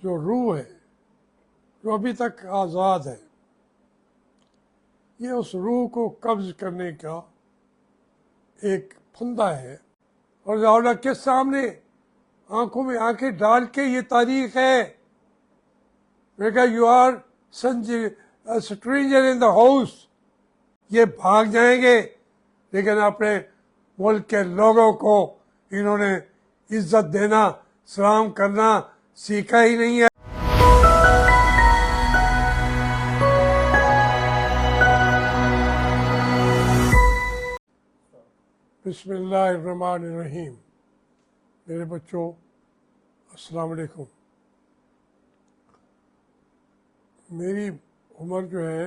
जो रूह है, जो अभी तक आज़ाद है, ये उस रूह को कब्ज करने का एक फंदा है। और ज़ाउला के सामने आंखों में आंखें डाल के ये तारीख है। मैं कहा you are stranger in the house. ये भाग जाएंगे, लेकिन अपने मुल्क के लोगों को इन्होंने इज्जत देना, सलाम करना सीखा ही नहीं है। बिस्मिल्लाहिर्रहमानिर्रहीम। मेरे बच्चों, अस्सलाम वालेकुम। मेरी उम्र जो है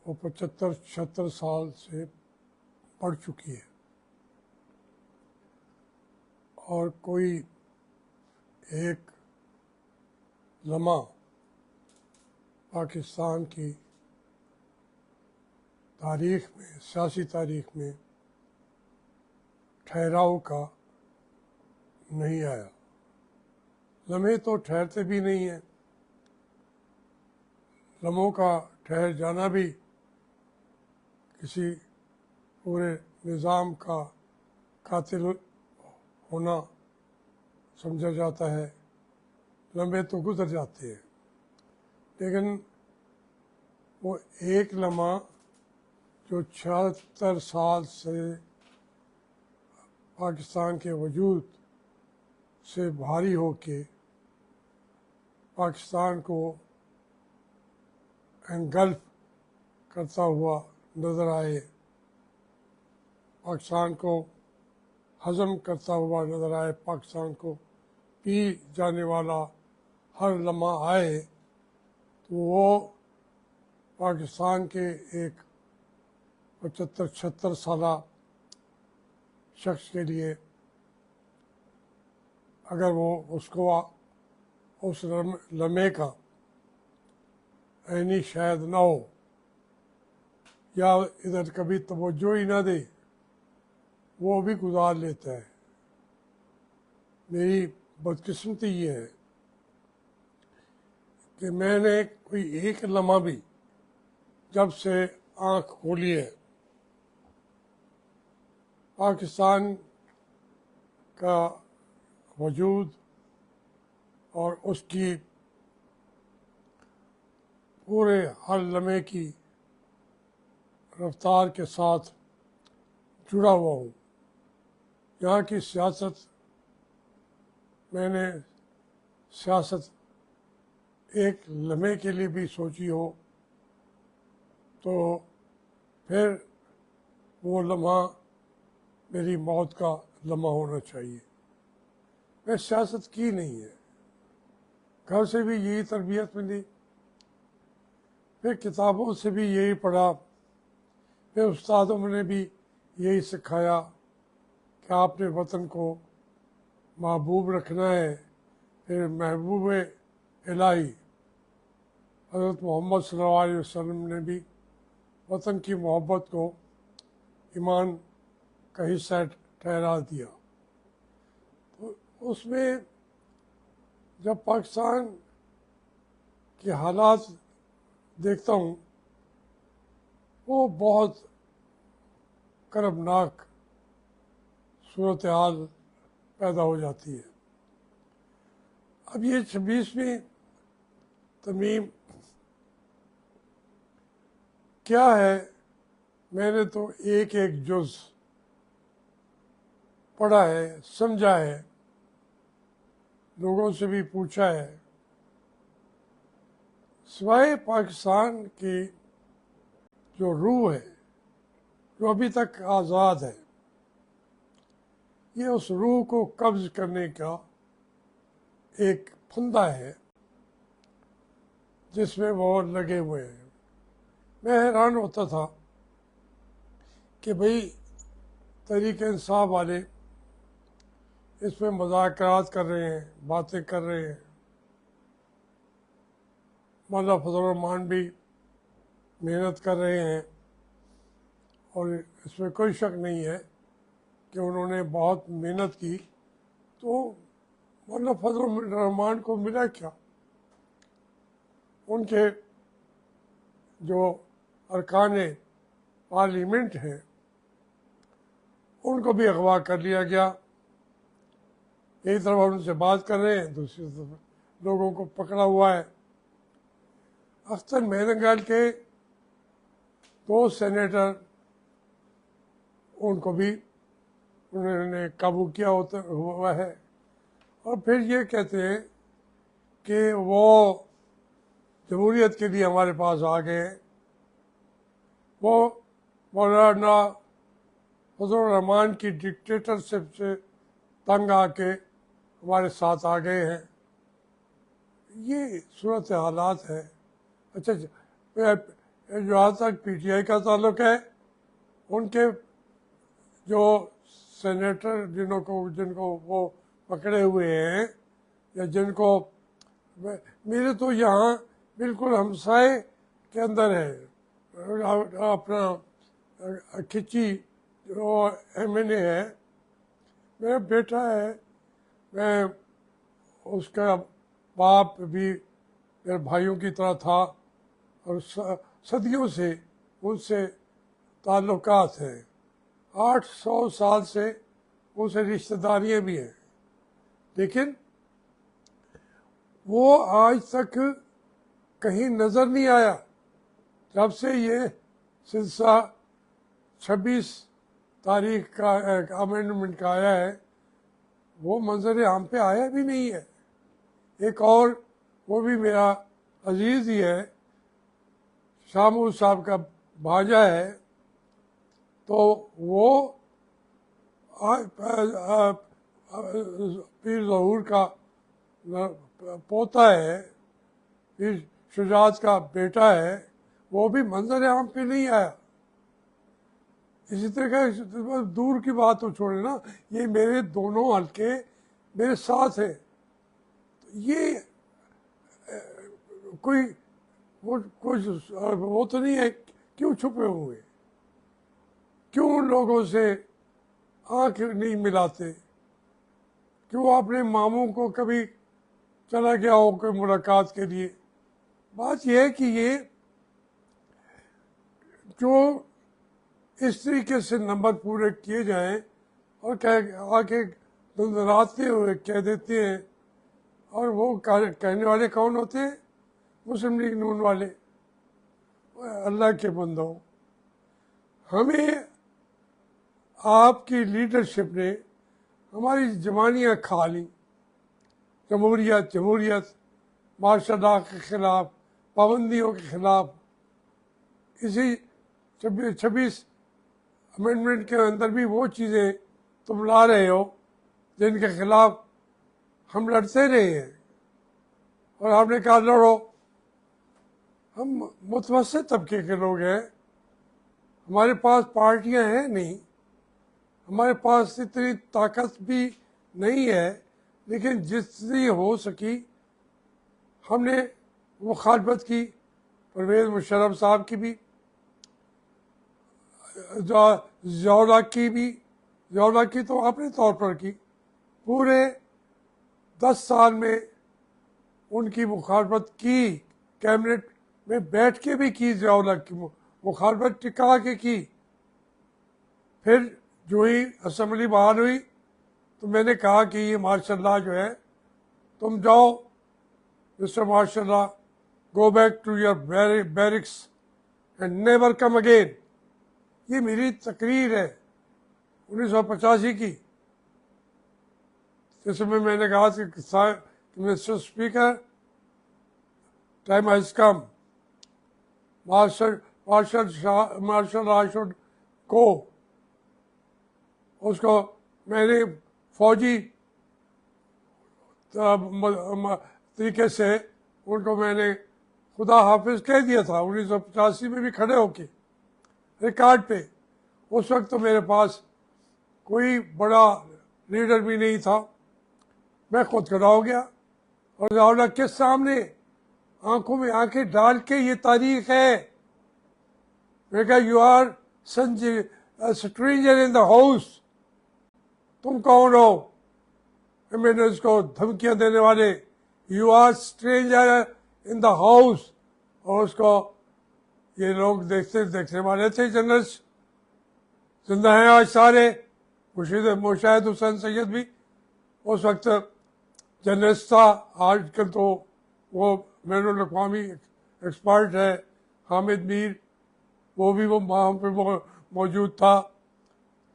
वो 75-76 साल से बढ़ चुकी है, और कोई एक लम्हा पाकिस्तान की तारीख में, सियासी तारीख में ठहराव का नहीं आया। लम्हे तो ठहरते भी नहीं हैं, लम्हों का ठहर जाना भी किसी पूरे निज़ाम का कातिल होना समझा जाता है। लम्हे तो गुजर जाते हैं, लेकिन वो एक लम्हा जो 76 साल से पाकिस्तान के वजूद से भारी होके पाकिस्तान को एंगल्फ करता हुआ नज़र आए, पाकिस्तान को हज़म करता हुआ नज़र आए, पाकिस्तान को पी जाने वाला हर लम्हा आए, तो वो पाकिस्तान के एक 75-76 साला शख्स के लिए, अगर वो उसको उस लम्हे का ऐनी शायद ना हो या इधर कभी तवज्जो ही ना दे, वो भी गुजार लेता है। मेरी बदकिस्मती ये है कि मैंने कोई एक लम्हा भी जब से आँख खोली है पाकिस्तान का वजूद और उसकी पूरे हर लम्हे की रफ्तार के साथ जुड़ा हुआ हूँ। यहाँ की सियासत, मैंने सियासत एक लम्हे के लिए भी सोची हो तो फिर वो लम्हा मेरी मौत का लम्हा होना चाहिए। मैं सियासत की नहीं है, घर से भी यही तरबियत मिली, फिर किताबों से भी यही पढ़ा, फिर उस्तादों ने भी यही सिखाया कि आपने वतन को महबूब रखना है। फिर महबूब इलाही हज़रत मोहम्मद सल्लल्लाहु अलैहि वसल्लम ने भी वतन की मोहब्बत को ईमान का हिस्सा ठहरा दिया। तो उसमें जब पाकिस्तान के हालात देखता हूँ, वो बहुत कर्बनाक सूरत हाल पैदा हो जाती है। अब ये 26वीं तरमीम क्या है, मैंने तो एक एक जुज़ पढ़ा है, समझा है, लोगों से भी पूछा है। सिवाय पाकिस्तान की जो रूह है, जो अभी तक आज़ाद है, ये उस रूह को कब्ज करने का एक फंदा है जिसमें वो लगे हुए हैं। मैं हैरान होता था कि भाई तहरीक इंसाफ वाले इसमें मज़ाकरात कर रहे हैं, बातें कर रहे हैं। मौलाना फजल रहमान भी मेहनत कर रहे हैं, और इसमें कोई शक नहीं है कि उन्होंने बहुत मेहनत की। तो मौलाना फजल रहमान को मिला क्या? उनके जो अरकान पार्लियामेंट हैं उनको भी अगवा कर लिया गया। एक तरफ उनसे बात कर रहे हैं, दूसरी तरफ लोगों को पकड़ा हुआ है। अख्तर मेहरंगल के 2 सेनेटर, उनको भी उन्होंने काबू किया हुआ है। और फिर ये कहते हैं कि वो जमहूरियत के लिए हमारे पास आ गए। वो मौलाना फजल रहमान की डिक्टेटरशिप से तंग आके हमारे साथ आ गए हैं। ये सूरत हालात है। अच्छा, जहाँ तक PTI का ताल्लुक है, उनके जो सेनेटर जिनको वो पकड़े हुए हैं या जिनको, मेरे तो यहाँ बिल्कुल हमसाए के अंदर है अपना खिची जो MNA है, मेरा बेटा है, मैं उसका बाप भी मेरे भाइयों की तरह था और सदियों से उनसे ताल्लुकात हैं। 800 साल से उनसे रिश्तेदारियाँ भी हैं, लेकिन वो आज तक कहीं नज़र नहीं आया। जब से ये सिलसिला 26 तारीख का अमेंडमेंट का आया है, वो मंजर आम पे आया भी नहीं है। एक और वो भी मेरा अजीज़ ही है, शामूर साहब का भांजा है, तो वो पीर ज़हूर का पोता है, पीर शुजात का बेटा है, वो भी मंजर आम पे नहीं आया। इसी तरह का दूर की बात तो छोड़े ना, ये मेरे दोनों हल्के मेरे साथ है। ये कोई वो तो नहीं है, क्यों छुपे हुए, क्यों उन लोगों से आँख नहीं मिलाते, क्यों अपने मामू को कभी चला गया हो कोई मुलाकात के लिए। बात यह है कि ये जो इस तरीके से नंबर पूरे किए जाएं और आके धुंधलाते हुए कह देते हैं, और वो कहने वाले कौन होते हैं? मुस्लिम लीग नून वाले। अल्लाह के बंदो, हमें आपकी लीडरशिप ने हमारी जवानियाँ खा ली। जमहूरियत जमहूरियत मार्शल लॉ के ख़िलाफ़, पाबंदियों के ख़िलाफ़, इसी 26 अमेंडमेंट के अंदर भी वो चीज़ें तुम ला रहे हो जिनके ख़िलाफ़ हम लड़ते रहे हैं। और आपने कहा लड़ो। हम मुतवस्सित तबके के लोग हैं, हमारे पास पार्टियां हैं नहीं, हमारे पास इतनी ताकत भी नहीं है, लेकिन जितनी हो सकी हमने मुखालफत की। परवेज़ मुशर्रफ साहब की भी, ज़ियाउल्लाह की भी, ज़ियाउल्लाह की तो अपने तौर पर की। पूरे 10 साल में उनकी मुखालफत की, कैबिनेट में बैठ के भी की, ज़ियाउल्लाह की मुखालफत टिका के की। फिर जो ही असम्बली बहाल हुई तो मैंने कहा कि ये मार्शल लॉ जो है, तुम जाओ mister martial law, go back to your barracks and never come again. ये मेरी तकरीर है 1985 की, जिसमें मैंने कहा कि mister speaker, time has come, martial law should go. उसको मैंने फौजी तरीके से उनको मैंने खुदा हाफिज कह दिया था 1985 में भी खड़े होके रिकॉर्ड पे। उस वक्त तो मेरे पास कोई बड़ा लीडर भी नहीं था, मैं खुद खड़ा हो गया और ज़ियाउल्लाह के सामने आंखों में आंखें डाल के ये तारीख है। मैं कहा you are stranger in the house, तुम कौन हो? मैंने उसको धमकियां देने वाले, you are stranger in the house, और उसको ये लोग देखने वाले थे जर्नलिस्ट, जिंदा हैं आज सारे, मुशाहिद हुसैन सैयद भी उस वक्त जर्नलिस्ट था, आजकल तो वो बैनुल अक़वामी एक्सपर्ट है, हामिद मीर, वो भी वो वहाँ पे मौजूद था।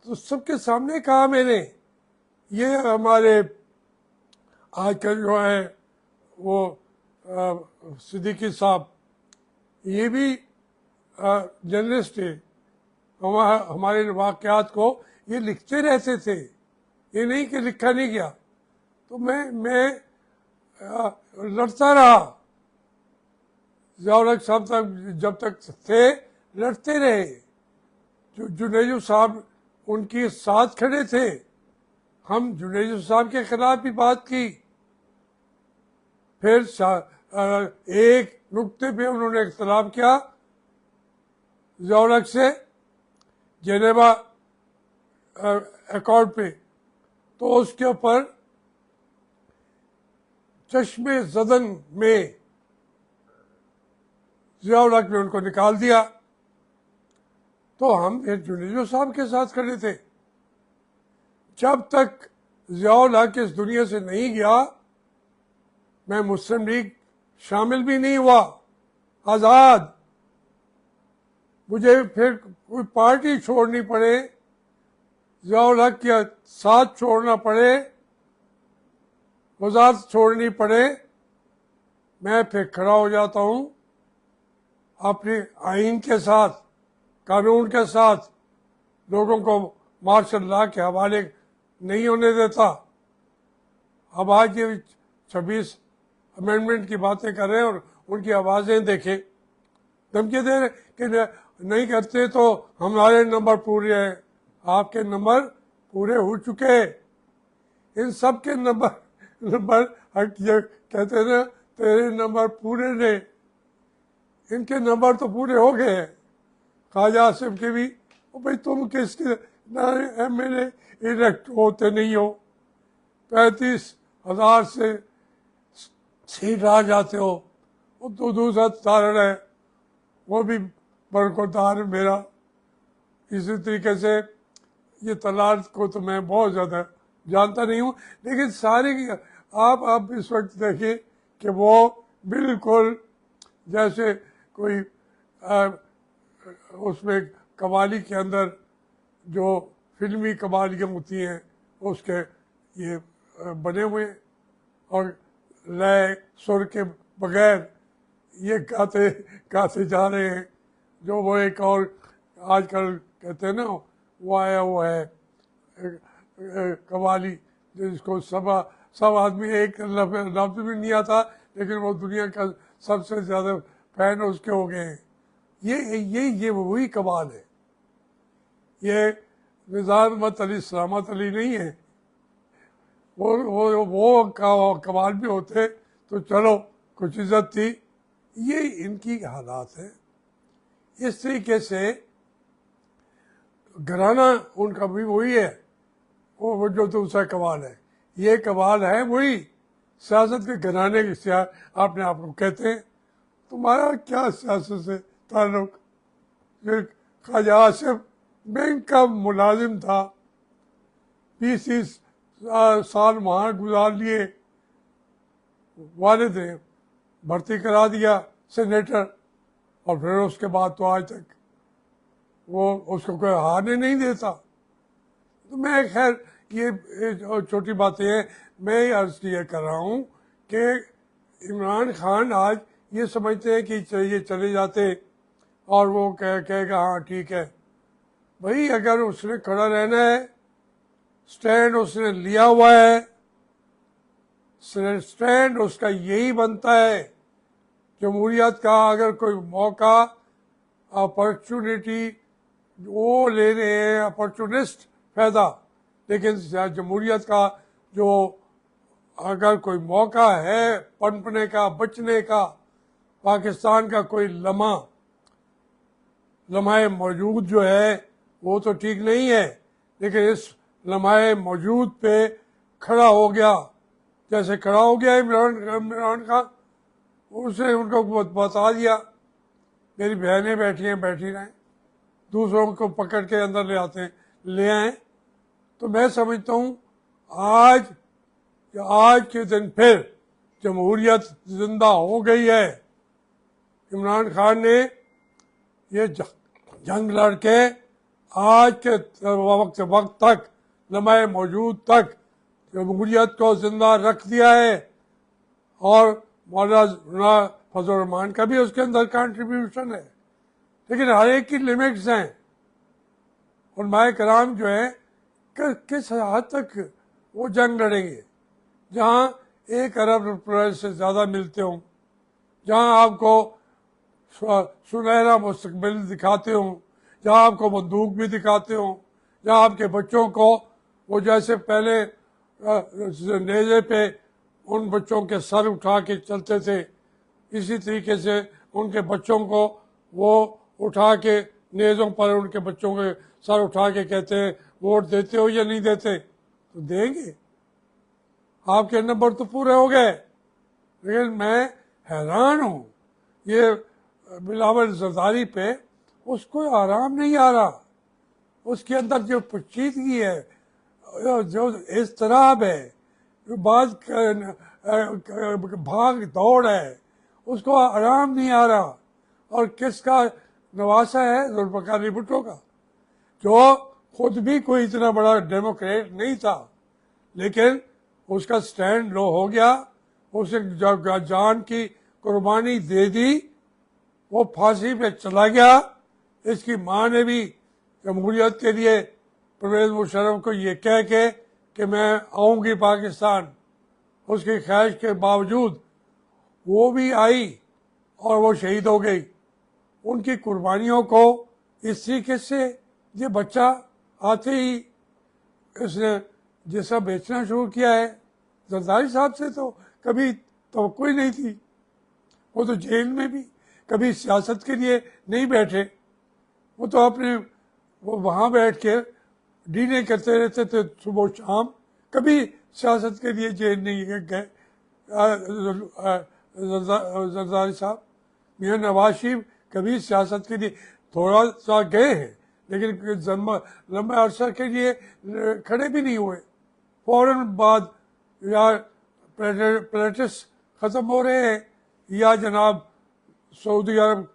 तो सबके सामने कहा मैंने, ये हमारे आजकल जो है वो सिद्दीकी साहब, ये भी जर्नलिस्ट थे, हमारे वाक़यात को ये लिखते रहते थे, ये नहीं कि लिखा नहीं गया। तो मैं लड़ता रहा, ज़िया-उल-हक साहब तक जब तक थे लड़ते रहे, जुनेजो साहब उनके साथ खड़े थे, हम जुनेजो साहब के खिलाफ भी बात की। फिर एक नुक्ते पे उन्होंने इख्तलाफ किया ज़िया-उल-हक से, जेनेवा अकॉर्ड पे, तो उसके ऊपर चश्मे ज़दन में ज़िया-उल-हक ने उनको निकाल दिया। तो हम फिर जुनेजो साहब के साथ खड़े थे। जब तक ज़िया-उल-हक इस दुनिया से नहीं गया, मैं मुस्लिम लीग शामिल भी नहीं हुआ, आज़ाद। मुझे फिर कोई पार्टी छोड़नी पड़े, ज़िया-उल-हक के साथ छोड़ना पड़े, वज़ारत छोड़नी पड़े, मैं फिर खड़ा हो जाता हूँ अपने आइन के साथ, कानून के साथ, लोगों को मार्शल लॉ के हवाले नहीं होने देता। अब आज ये 26 अमेंडमेंट की बातें कर रहे हैं और उनकी आवाज़ें देखें, धमकी दे रहे कि नहीं करते तो हमारे नंबर पूरे हैं। आपके नंबर पूरे हो चुके, इन सब के नंबर ये कहते हैं ना, तेरे नंबर पूरे ने, इनके नंबर तो पूरे हो गए हैं। ख्वाजा आसिफ के भी, भाई तुम किसके MLA इलेक्ट होते नहीं हो, 35,000 से सीट आ जाते हो, वो तो दूसरा तारण है, वो भी बरकरार मेरा। इसी तरीके से ये तलाक को तो मैं बहुत ज़्यादा जानता नहीं हूँ, लेकिन सारे आप इस वक्त देखिए कि वो बिल्कुल जैसे कोई उसमें कवाली के अंदर जो फिल्मी कवालियाँ होती हैं उसके ये बने हुए, और लय सुर के बगैर ये गाते जा रहे हैं। जो वो एक और आजकल कहते हैं ना, वो आया हुआ है कवाली, जिसको सब आदमी एक लफ्ज भी नहीं आता, लेकिन वो दुनिया का सबसे ज़्यादा फैन उसके हो गए हैं। ये वही कमाल है। ये निज़ामत अली सलामत अली नहीं है, वो कमाल भी होते तो चलो कुछ इज्जत थी। ये इनकी हालात है। इस तरीके से घराना उनका भी वही है, वो जो दूसरा कमाल है, ये कमाल है वही सियासत के घराने के अपने आप को कहते हैं। तुम्हारा क्या सियासत से ताल्लुक? ख्वाजा आसिफ बैंक का मुलाजिम था, 20 साल वहाँ गुजार लिए, वालिद ने भर्ती करा दिया सेनेटर, और फिर उसके बाद तो आज तक वो उसको कोई हारने नहीं देता। तो मैं खैर ये छोटी बातें हैं, मैं अर्ज ये कर रहा हूँ कि इमरान खान आज ये समझते हैं कि ये चले जाते और वो कहेगा हाँ ठीक है। भाई अगर उसने खड़ा रहना है, स्टैंड उसने लिया हुआ है, स्टैंड उसका यही बनता है। जमहूरियत का अगर कोई मौका, अपॉर्चुनिटी, वो ले रहे हैं अपॉर्चुनिस्ट फ़ायदा, लेकिन जमहूरियत का जो अगर कोई मौका है पनपने का, बचने का, पाकिस्तान का कोई लम्हा मौजूद जो है वो तो ठीक नहीं है, लेकिन इस लम्हा मौजूद पे खड़ा हो गया, जैसे खड़ा हो गया इमरान खान, उसने उनको बता दिया मेरी बहनें बैठी हैं, बैठी रहें, दूसरों को पकड़ के अंदर ले आते हैं, ले आए। तो मैं समझता हूँ आज के दिन फिर जमहूरियत जिंदा हो गई है। इमरान खान ने ये जंग लड़के आज के वक्त तक, लम्हे मौजूद तक जमहूरियत को जिंदा रख दिया है। और मौलाना फजल रहमान का भी उसके अंदर कंट्रीब्यूशन है, लेकिन हर एक की लिमिट्स हैं। उलमाए कराम जो है किस हद तक वो जंग लड़ेंगे, जहाँ 1 अरब रुपये से ज़्यादा मिलते हों, जहाँ आपको सुनहरा मुस्तकबिल दिखाते हों, जहाँ आपको बंदूक भी दिखाते हों, जहाँ आपके बच्चों को वो जैसे पहले नेज़े पे उन बच्चों के सर उठा के चलते थे, इसी तरीके से उनके बच्चों को वो उठा के नेज़ों पर उनके बच्चों के सर उठा के कहते हैं वोट देते हो या नहीं देते, तो देंगे, आपके नंबर तो पूरे हो गए। लेकिन मैं हैरान हूँ, ये बिलावल जरदारी पे उसको आराम नहीं आ रहा, उसके अंदर जो पेचीदगी है, जो इज़्तिराब है, जो भाग दौड़ है, उसको आराम नहीं आ रहा। और किसका नवासा है? जुल्फ़िकार भुट्टो का, जो खुद भी कोई इतना बड़ा डेमोक्रेट नहीं था, लेकिन उसका स्टैंड लो हो गया, उसने जान की कुर्बानी दे दी, वो फांसी पे चला गया। इसकी माँ ने भी जमहूरियत के लिए परवेज़ मुशर्रफ को ये कह के कि मैं आऊँगी पाकिस्तान, उसकी ख्वाहिश के बावजूद वो भी आई और वो शहीद हो गई। उनकी कुर्बानियों को इस तरीके से ये बच्चा आते ही इसने जैसा बेचना शुरू किया है, जरदारी साहब से तो कभी तवक्को ही नहीं थी। वो तो जेल में भी कभी सियासत के लिए नहीं बैठे, वो तो अपने वो वहाँ बैठ के डीले करते रहते थे सुबह शाम, कभी सियासत के लिए जेल नहीं गए जरदारी साहब। मियाँ नवाज शरीफ कभी सियासत के लिए थोड़ा सा गए हैं, लेकिन लंबे अरसा के लिए खड़े भी नहीं हुए। फौरन बाद या प्लेटिस ख़त्म हो रहे हैं या जनाब सऊदी अरब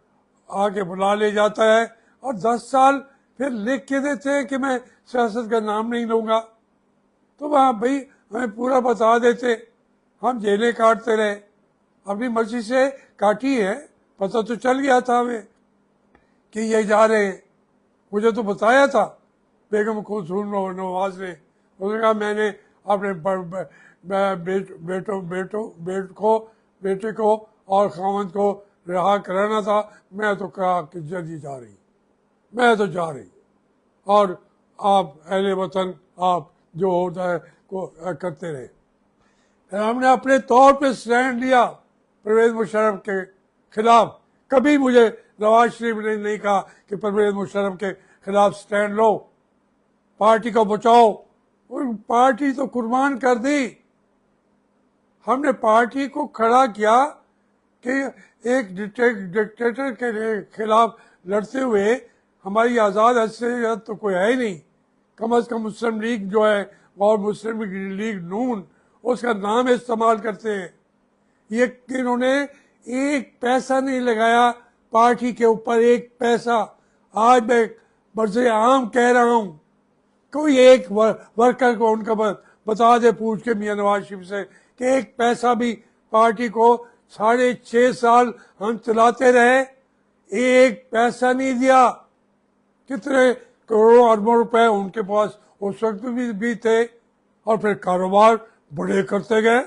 आके बुला ले जाता है और 10 साल फिर लिख के देते हैं कि मैं सियासत का नाम नहीं लूँगा। तो वहाँ भाई हमें पूरा बता देते, हम जेलें काटते रहे, अपनी मर्जी से काटी है, पता तो चल गया था हमें कि ये जा रहे हैं। मुझे तो बताया था बेगम कुलसूम नवाज ने, उसने कहा मैंने अपने बेटे को और खामद को रिहा कराना था, मैं तो कहा कि जल्दी जा रही, मैं तो जा रही, और आप अहले वतन आप जो होता है को करते रहे। फिर हमने अपने तौर पे स्टैंड लिया परवेज़ मुशर्रफ के खिलाफ। कभी मुझे नवाज शरीफ ने नहीं कहा कि परवेज़ मुशर्रफ के खिलाफ स्टैंड लो, पार्टी को बचाओ। और पार्टी तो कुर्बान कर दी, हमने पार्टी को खड़ा किया कि एक डिक्टेटर के खिलाफ लड़ते हुए हमारी आज़ाद हैसियत तो कोई है ही नहीं। कम अज़ कम मुस्लिम लीग जो है और मुस्लिम लीग नून उसका नाम इस्तेमाल करते हैं। ये इन्होंने एक पैसा नहीं लगाया पार्टी के ऊपर, एक पैसा। आज मैं बरसे आम कह रहा हूँ, कोई एक वर्कर को उनका बता दे पूछ के मियाँ नवाज शरीफ से कि एक पैसा भी पार्टी को 6.5 साल हम चलाते रहे, एक पैसा नहीं दिया। कितने करोड़ों अरबों रुपए उनके पास उस वक्त भी थे, और फिर कारोबार बड़े करते गए।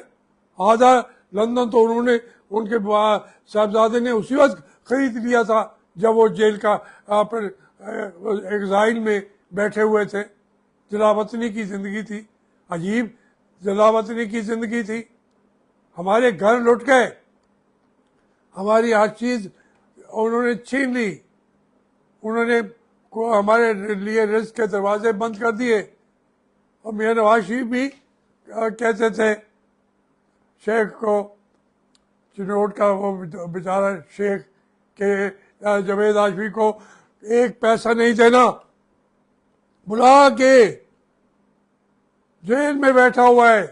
आधा लंदन तो उन्होंने उनके साहबजादे ने उसी वक्त खरीद लिया था जब वो जेल का एग्जाइल में बैठे हुए थे। जलावतनी की ज़िंदगी थी, अजीब जलावतनी की ज़िंदगी थी। हमारे घर लुट गए, हमारी हर चीज़ उन्होंने छीन ली, उन्होंने हमारे लिए रिस्क के दरवाजे बंद कर दिए। और मियाँ नवाज शरीफ भी कहते थे शेख को, चिनोट का वो बेचारा शेख के जवेद हाशमी को एक पैसा नहीं देना, बुला के जेल में बैठा हुआ है।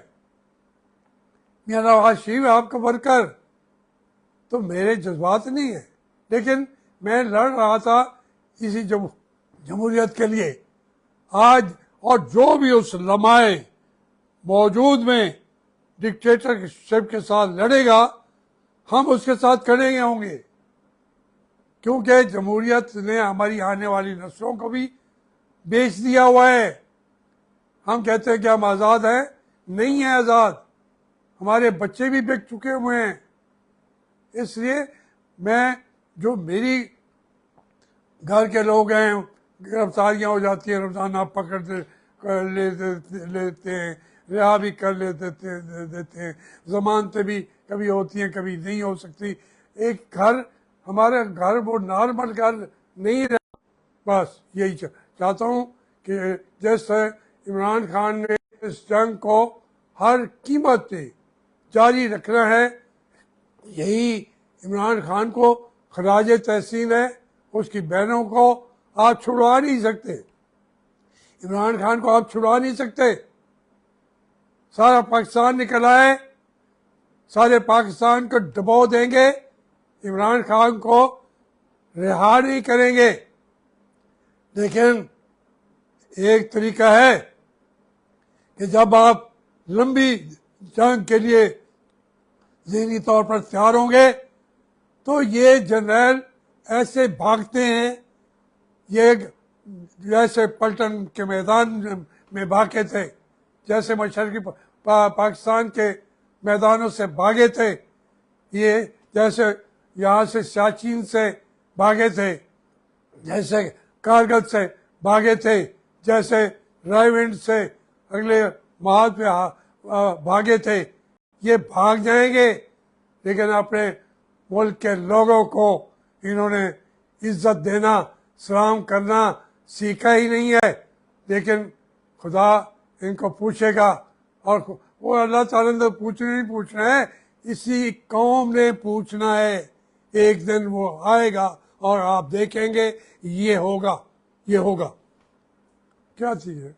मियां नवाज शरीफ आपका वर्कर, तो मेरे जज्बात नहीं है, लेकिन मैं लड़ रहा था इसी जमहूरियत के लिए। आज और जो भी उस लम्हाए मौजूद में डिक्टेटरशिप के साथ लड़ेगा, हम उसके साथ खड़े होंगे, क्योंकि जमहूरियत ने हमारी आने वाली नस्लों को भी बेच दिया हुआ है। हम कहते हैं कि हम आज़ाद हैं, नहीं है आज़ाद, हमारे बच्चे भी बिक चुके हुए हैं। इसलिए मैं, जो मेरी घर के लोग हैं, गिरफ्तारियाँ हो जाती हैं, रोजाना पकड़ लेते हैं, रिहा भी कर देते हैं, जमानतें भी कभी होती हैं कभी नहीं हो सकती। एक घर, हमारा घर वो नॉर्मल घर नहीं रहा। बस यही चाहता हूँ कि जैसे इमरान खान ने इस जंग को हर कीमत पे जारी रखना है, यही इमरान खान को खराज तहसीन है। उसकी बहनों को आप छुड़वा नहीं सकते, इमरान खान को आप छुड़वा नहीं सकते। सारा पाकिस्तान निकल आए, सारे पाकिस्तान को दबाव देंगे, इमरान खान को रिहा नहीं करेंगे। लेकिन एक तरीका है कि जब आप लंबी जंग के लिए ज़हनी तौर पर तैयार होंगे, तो ये जनरल ऐसे भागते हैं, ये जैसे पलटन के मैदान में भागे थे, जैसे मशरक़ी पाकिस्तान के मैदानों से भागे थे, ये जैसे यहाँ से सियाचिन से भागे थे, जैसे कारगिल से भागे थे, जैसे रायविंड से अगले महाद पे भागे थे। ये भाग जाएंगे, लेकिन अपने मुल्क के लोगों को इन्होंने इज्जत देना, सलाम करना सीखा ही नहीं है। लेकिन खुदा इनको पूछेगा, और वो अल्लाह ताला ने पूछना है, इसी कौम ने पूछना है। एक दिन वो आएगा और आप देखेंगे ये होगा, ये होगा। क्या चीज़ है?